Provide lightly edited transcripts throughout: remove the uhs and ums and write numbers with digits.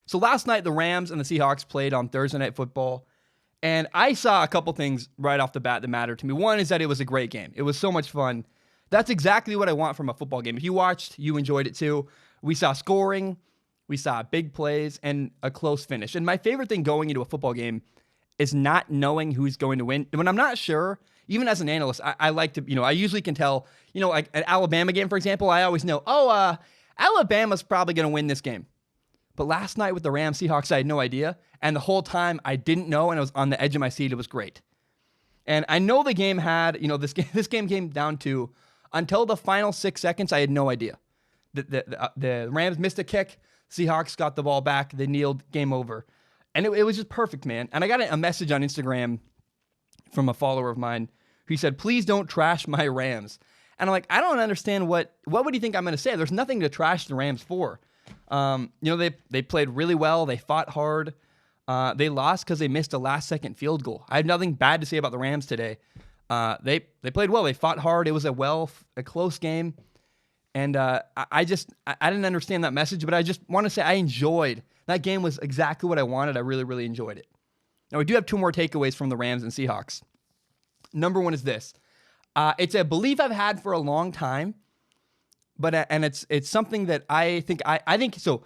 So last night, the Rams and the Seahawks played on Thursday Night Football, and I saw a couple things right off the bat that mattered to me. One is that it was a great game. It was so much fun. That's exactly what I want from a football game. If you watched, you enjoyed it too. We saw scoring, we saw big plays, and a close finish. And my favorite thing going into a football game is not knowing who's going to win. When I'm not sure, even as an analyst, I like to, I usually can tell, like an Alabama game, for example, I always know, Alabama's probably going to win this game. But last night with the Rams Seahawks, I had no idea. And the whole time I didn't know, and I was on the edge of my seat. It was great. And I know the game had, this game came down to, until the final 6 seconds, I had no idea. The Rams missed a kick. Seahawks got the ball back. They kneeled. Game over. And it was just perfect, man. And I got a message on Instagram from a follower of mine who said, please don't trash my Rams. And I'm like, I don't understand what would you think I'm going to say? There's nothing to trash the Rams for. They played really well. They fought hard. They lost because they missed a last-second field goal. I have nothing bad to say about the Rams today. They played well. They fought hard. It was a close game. And I didn't understand that message, but I just want to say I enjoyed. That game was exactly what I wanted. I really, really enjoyed it. Now, we do have two more takeaways from the Rams and Seahawks. Number one is this. It's a belief I've had for a long time, but it's something that I think so.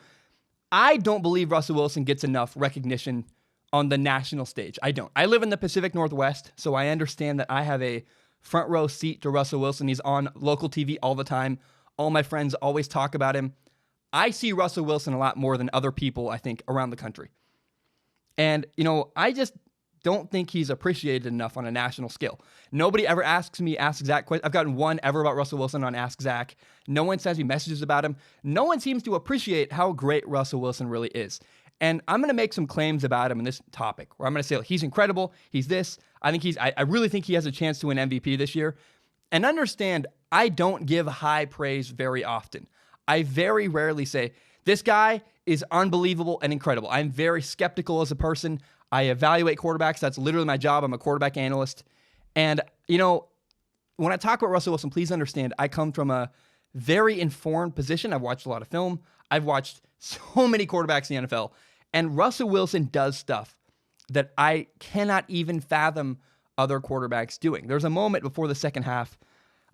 I don't believe Russell Wilson gets enough recognition on the national stage. I don't. I live in the Pacific Northwest, so I understand that I have a front row seat to Russell Wilson. He's on local TV all the time. All my friends always talk about him. I see Russell Wilson a lot more than other people, I think, around the country. And, I just don't think he's appreciated enough on a national scale. Nobody ever asks Zach questions. I've gotten one ever about Russell Wilson on Ask Zach. No one sends me messages about him. No one seems to appreciate how great Russell Wilson really is. And I'm going to make some claims about him in this topic, where I'm going to say, he's incredible. He's this. I really think he has a chance to win MVP this year. And understand, I don't give high praise very often. I very rarely say, this guy is unbelievable and incredible. I'm very skeptical as a person. I evaluate quarterbacks. That's literally my job. I'm a quarterback analyst. And, when I talk about Russell Wilson, please understand, I come from a very informed position. I've watched a lot of film. I've watched so many quarterbacks in the NFL. And Russell Wilson does stuff that I cannot even fathom other quarterbacks doing. There's a moment before the second half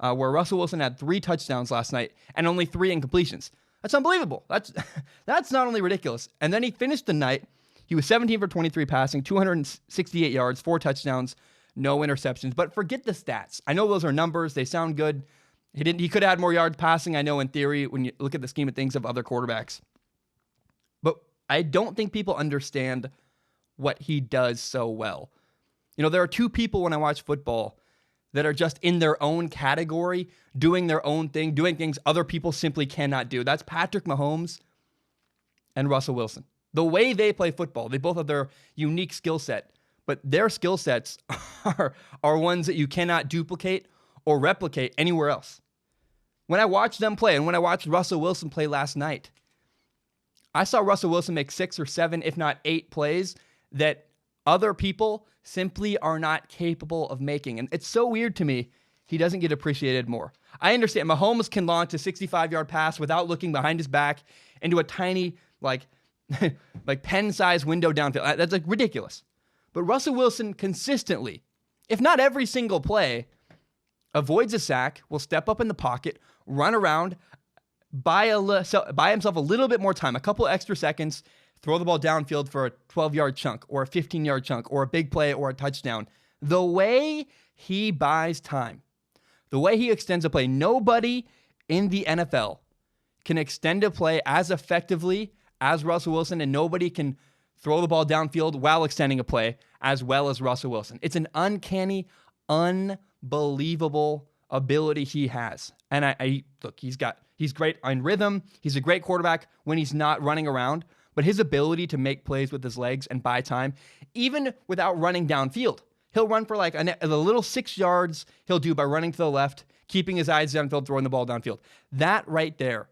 where Russell Wilson had 3 touchdowns last night and only 3 incompletions. That's unbelievable. That's not only ridiculous. And then he finished the night. He was 17 for 23 passing, 268 yards, 4 touchdowns, no interceptions. But forget the stats. I know those are numbers. They sound good. He could have had more yards passing, I know, in theory, when you look at the scheme of things of other quarterbacks. But I don't think people understand what he does so well. There are 2 people when I watch football that are just in their own category, doing their own thing, doing things other people simply cannot do. That's Patrick Mahomes and Russell Wilson. The way they play football, they both have their unique skill set, but their skill sets are ones that you cannot duplicate or replicate anywhere else. When I watched them play, and when I watched Russell Wilson play last night, I saw Russell Wilson make 6 or 7, if not 8 plays that other people simply are not capable of making. And it's so weird to me he doesn't get appreciated more. I understand Mahomes can launch a 65-yard pass without looking behind his back into a tiny, like pen-sized window downfield. That's ridiculous. But Russell Wilson consistently, if not every single play, avoids a sack, will step up in the pocket, run around, buy himself a little bit more time, a couple extra seconds, throw the ball downfield for a 12-yard chunk or a 15-yard chunk or a big play or a touchdown. The way he buys time, the way he extends a play, nobody in the NFL can extend a play as effectively as Russell Wilson, and nobody can throw the ball downfield while extending a play as well as Russell Wilson. It's an uncanny, unbelievable ability he has. And look, he's great on rhythm. He's a great quarterback when he's not running around, but his ability to make plays with his legs and buy time, even without running downfield. He'll run for like the little 6 yards he'll do by running to the left, keeping his eyes downfield, throwing the ball downfield. That right there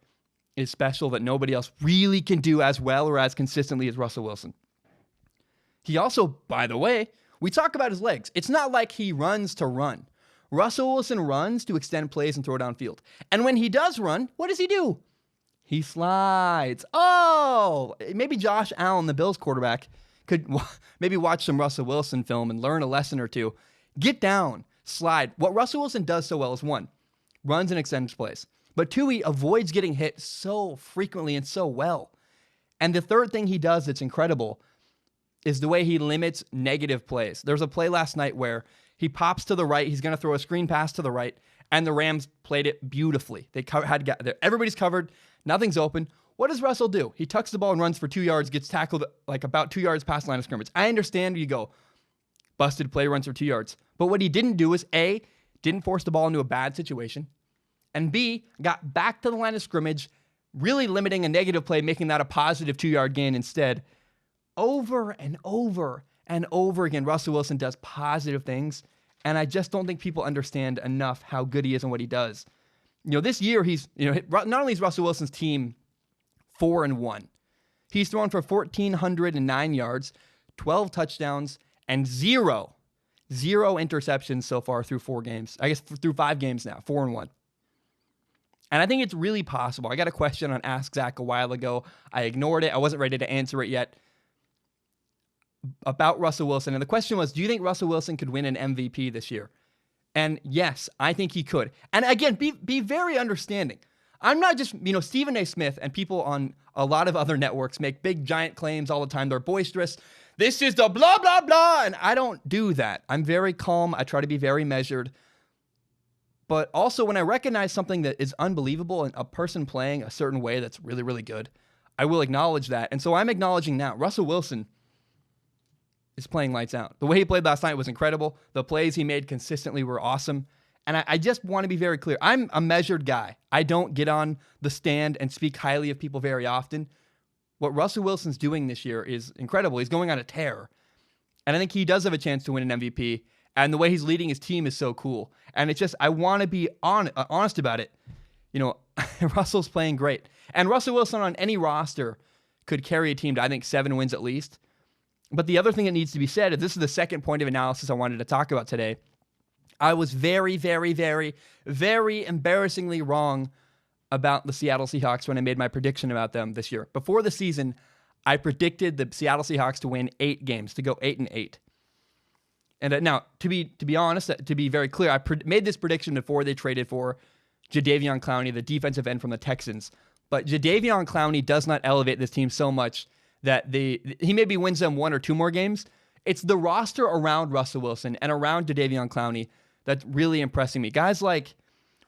is special that nobody else really can do as well or as consistently as Russell Wilson. He also, by the way, we talk about his legs. It's not like he runs to run. Russell Wilson runs to extend plays and throw downfield. And when he does run, what does he do? He slides. Oh, maybe Josh Allen, the Bills quarterback, could maybe watch some Russell Wilson film and learn a lesson or two. Get down, slide. What Russell Wilson does so well is, one, runs and extends plays. But two, he avoids getting hit so frequently and so well. And the third thing he does that's incredible is the way he limits negative plays. There was a play last night where he pops to the right. He's going to throw a screen pass to the right, and the Rams played it beautifully. Everybody's covered. Nothing's open. What does Russell do? He tucks the ball and runs for 2 yards, gets tackled like about 2 yards past the line of scrimmage. I understand you go, busted play, runs for 2 yards. But what he didn't do is, A, didn't force the ball into a bad situation, and B, got back to the line of scrimmage, really limiting a negative play, making that a positive 2-yard gain instead. Over and over and over again, Russell Wilson does positive things, and I just don't think people understand enough how good he is and what he does. This year not only is Russell Wilson's team 4-1, he's thrown for 1,409 yards, 12 touchdowns, and zero interceptions so far through 4 games. I guess through 5 games now, 4-1. And I think it's really possible. I got a question on Ask Zach a while ago. I ignored it. I wasn't ready to answer it yet. About Russell Wilson. And the question was, do you think Russell Wilson could win an MVP this year? And yes, I think he could. And again, be very understanding. I'm not just, Stephen A. Smith and people on a lot of other networks make big, giant claims all the time. They're boisterous. This is the blah, blah, blah. And I don't do that. I'm very calm. I try to be very measured. But also, when I recognize something that is unbelievable and a person playing a certain way that's really, really good, I will acknowledge that. And so I'm acknowledging now, Russell Wilson is playing lights out. The way he played last night was incredible. The plays he made consistently were awesome. And I just want to be very clear. I'm a measured guy. I don't get on the stand and speak highly of people very often. What Russell Wilson's doing this year is incredible. He's going on a tear. And I think he does have a chance to win an MVP. And the way he's leading his team is so cool. And it's just, I want to be honest about it. Russell's playing great. And Russell Wilson on any roster could carry a team to, I think, 7 wins at least. But the other thing that needs to be said, and this is the second point of analysis I wanted to talk about today, I was very, very, very, very embarrassingly wrong about the Seattle Seahawks when I made my prediction about them this year. Before the season, I predicted the Seattle Seahawks to win 8 games, to go 8-8. And now, to be honest, to be very clear, I made this prediction before they traded for Jadeveon Clowney, the defensive end from the Texans. But Jadeveon Clowney does not elevate this team so much that he maybe wins them 1 or 2 more games. It's the roster around Russell Wilson and around Jadeveon Clowney that's really impressing me. Guys like,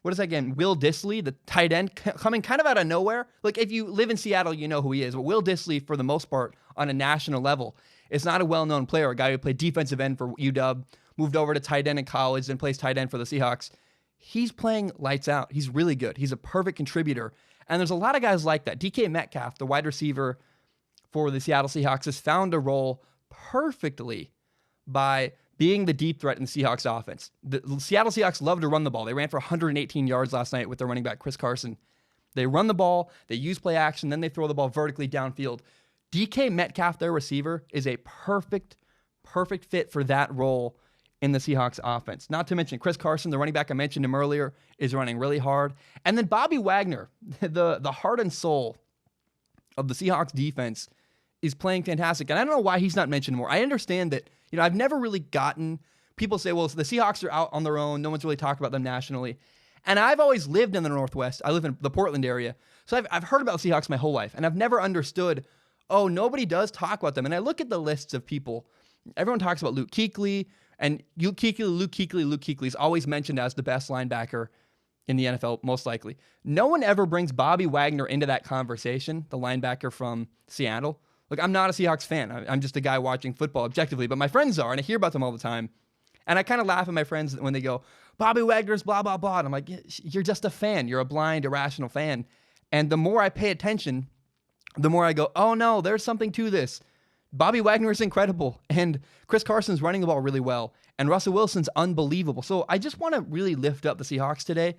what is that again? Will Dissly, the tight end, coming kind of out of nowhere. Like, if you live in Seattle, you know who he is. But Will Dissly, for the most part, on a national level, is not a well-known player. A guy who played defensive end for UW, moved over to tight end in college, then plays tight end for the Seahawks. He's playing lights out. He's really good. He's a perfect contributor. And there's a lot of guys like that. DK Metcalf, the wide receiver for the Seattle Seahawks, has found a role perfectly by being the deep threat in the Seahawks offense. The Seattle Seahawks love to run the ball. They ran for 118 yards last night with their running back, Chris Carson. They run the ball, they use play action, then they throw the ball vertically downfield. DK Metcalf, their receiver, is a perfect fit for that role in the Seahawks offense. Not to mention Chris Carson, the running back, I mentioned him earlier, is running really hard. And then Bobby Wagner, the heart and soul of the Seahawks defense, is playing fantastic. And I don't know why he's not mentioned more. I understand that, I've never really gotten, people say, well, the Seahawks are out on their own. No one's really talked about them nationally. And I've always lived in the Northwest. I live in the Portland area. So I've heard about Seahawks my whole life. And I've never understood, nobody does talk about them. And I look at the lists of people. Everyone talks about Luke Kuechly. And Luke Kuechly is always mentioned as the best linebacker in the NFL, most likely. No one ever brings Bobby Wagner into that conversation, the linebacker from Seattle. Look, I'm not a Seahawks fan. I'm just a guy watching football objectively, but my friends are, and I hear about them all the time. And I kind of laugh at my friends when they go, Bobby Wagner's blah, blah, blah. And I'm like, you're just a fan. You're a blind, irrational fan. And the more I pay attention, the more I go, oh no, there's something to this. Bobby Wagner is incredible, and Chris Carson's running the ball really well, and Russell Wilson's unbelievable. So I just want to really lift up the Seahawks today.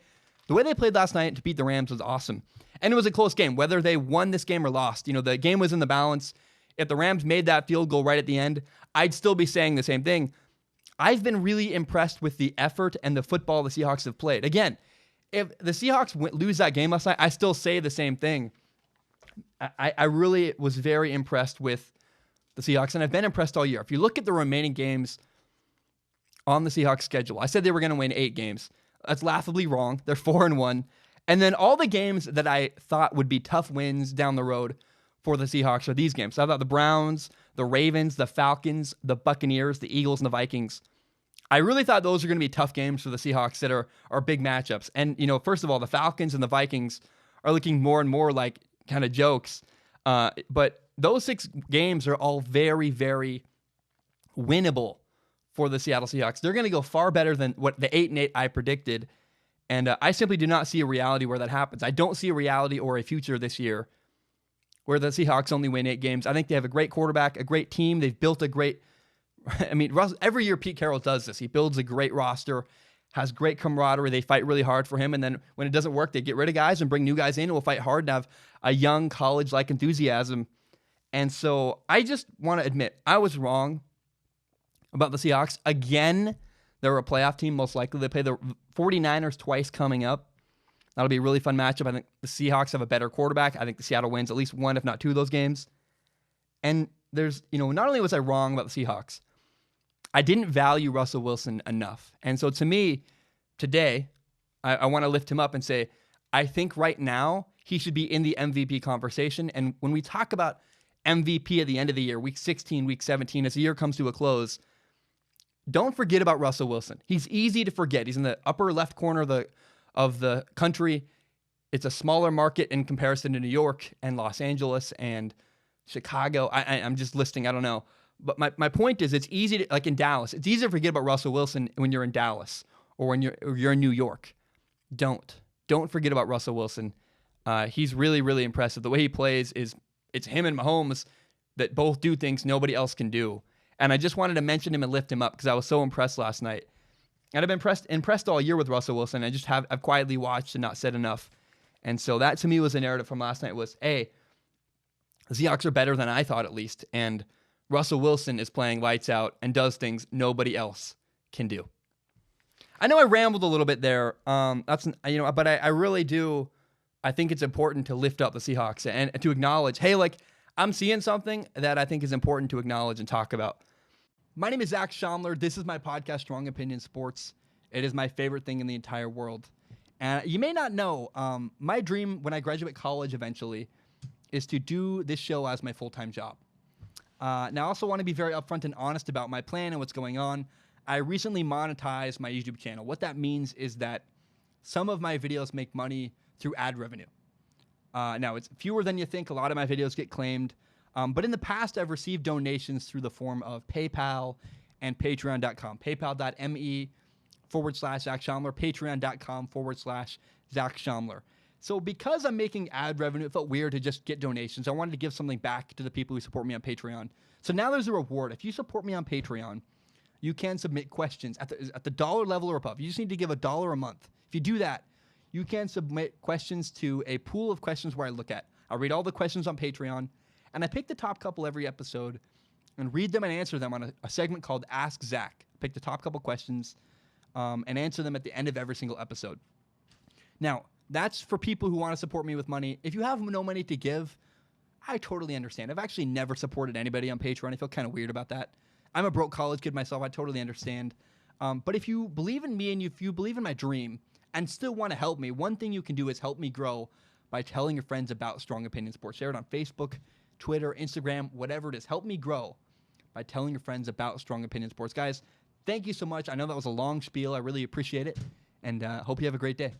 The way they played last night to beat the Rams was awesome. And it was a close game, whether they won this game or lost. The game was in the balance. If the Rams made that field goal right at the end, I'd still be saying the same thing. I've been really impressed with the effort and the football the Seahawks have played. Again, if the Seahawks lose that game last night, I still say the same thing. I really was very impressed with the Seahawks, and I've been impressed all year. If you look at the remaining games on the Seahawks schedule, I said they were going to win 8 games. That's laughably wrong. They're 4-1. And then all the games that I thought would be tough wins down the road for the Seahawks are these games. So I thought the Browns, the Ravens, the Falcons, the Buccaneers, the Eagles, and the Vikings. I really thought those are going to be tough games for the Seahawks that are big matchups. And, first of all, the Falcons and the Vikings are looking more and more like kind of jokes. But those 6 games are all very, very winnable for the Seattle Seahawks. They're going to go far better than what the 8-8 I predicted. And I simply do not see a reality where that happens. I don't see a reality or a future this year where the Seahawks only win 8 games. I think they have a great quarterback, a great team. They've built a great... every year Pete Carroll does this. He builds a great roster, has great camaraderie. They fight really hard for him. And then when it doesn't work, they get rid of guys and bring new guys in and will fight hard and have a young college-like enthusiasm. And so I just want to admit, I was wrong about the Seahawks. Again, they're a playoff team, most likely. They play the 49ers twice coming up. That'll be a really fun matchup. I think the Seahawks have a better quarterback. I think the Seattle wins at least 1, if not 2 of those games. And there's, not only was I wrong about the Seahawks, I didn't value Russell Wilson enough. And so to me, today, I want to lift him up and say, I think right now he should be in the MVP conversation. And when we talk about MVP at the end of the year, week 16, week 17, as the year comes to a close, don't forget about Russell Wilson. He's easy to forget. He's in the upper left corner of the country. It's a smaller market in comparison to New York and Los Angeles and Chicago. I'm just listing, I don't know. But my point is, it's easy to, like in Dallas, it's easy to forget about Russell Wilson when you're in Dallas or when you're in New York. Don't forget about Russell Wilson. He's really, really impressive. The way he plays it's him and Mahomes that both do things nobody else can do. And I just wanted to mention him and lift him up because I was so impressed last night. And I've been impressed all year with Russell Wilson. I've quietly watched and not said enough. And so that to me was the narrative from last night was, hey, the Seahawks are better than I thought at least. And Russell Wilson is playing lights out and does things nobody else can do. I know I rambled a little bit there. But I really do. I think it's important to lift up the Seahawks and to acknowledge, hey, I'm seeing something that I think is important to acknowledge and talk about. My name is Zach Schaumler. This is my podcast, Strong Opinion Sports. It is my favorite thing in the entire world. And you may not know, my dream when I graduate college eventually is to do this show as my full-time job. Now, I also want to be very upfront and honest about my plan and what's going on. I recently monetized my YouTube channel. What that means is that some of my videos make money through ad revenue. Now, it's fewer than you think. A lot of my videos get claimed. But in the past, I've received donations through the form of PayPal and Patreon.com. PayPal.me/Zach Schaumler, Patreon.com/Zach Schaumler. So because I'm making ad revenue, it felt weird to just get donations. I wanted to give something back to the people who support me on Patreon. So now there's a reward. If you support me on Patreon, you can submit questions at the dollar level or above. You just need to give $1 a month. If you do that, you can submit questions to a pool of questions where I look at. I read all the questions on Patreon, and I pick the top couple every episode and read them and answer them on a segment called Ask Zach. Pick the top couple questions and answer them at the end of every single episode. Now, that's for people who want to support me with money. If you have no money to give, I totally understand. I've actually never supported anybody on Patreon. I feel kind of weird about that. I'm a broke college kid myself. I totally understand. But if you believe in me and if you believe in my dream and still want to help me, one thing you can do is help me grow by telling your friends about Strong Opinion Sports. Share it on Facebook, Twitter, Instagram, whatever it is. Help me grow by telling your friends about Strong Opinion Sports. Guys, thank you so much. I know that was a long spiel. I really appreciate it, and hope you have a great day.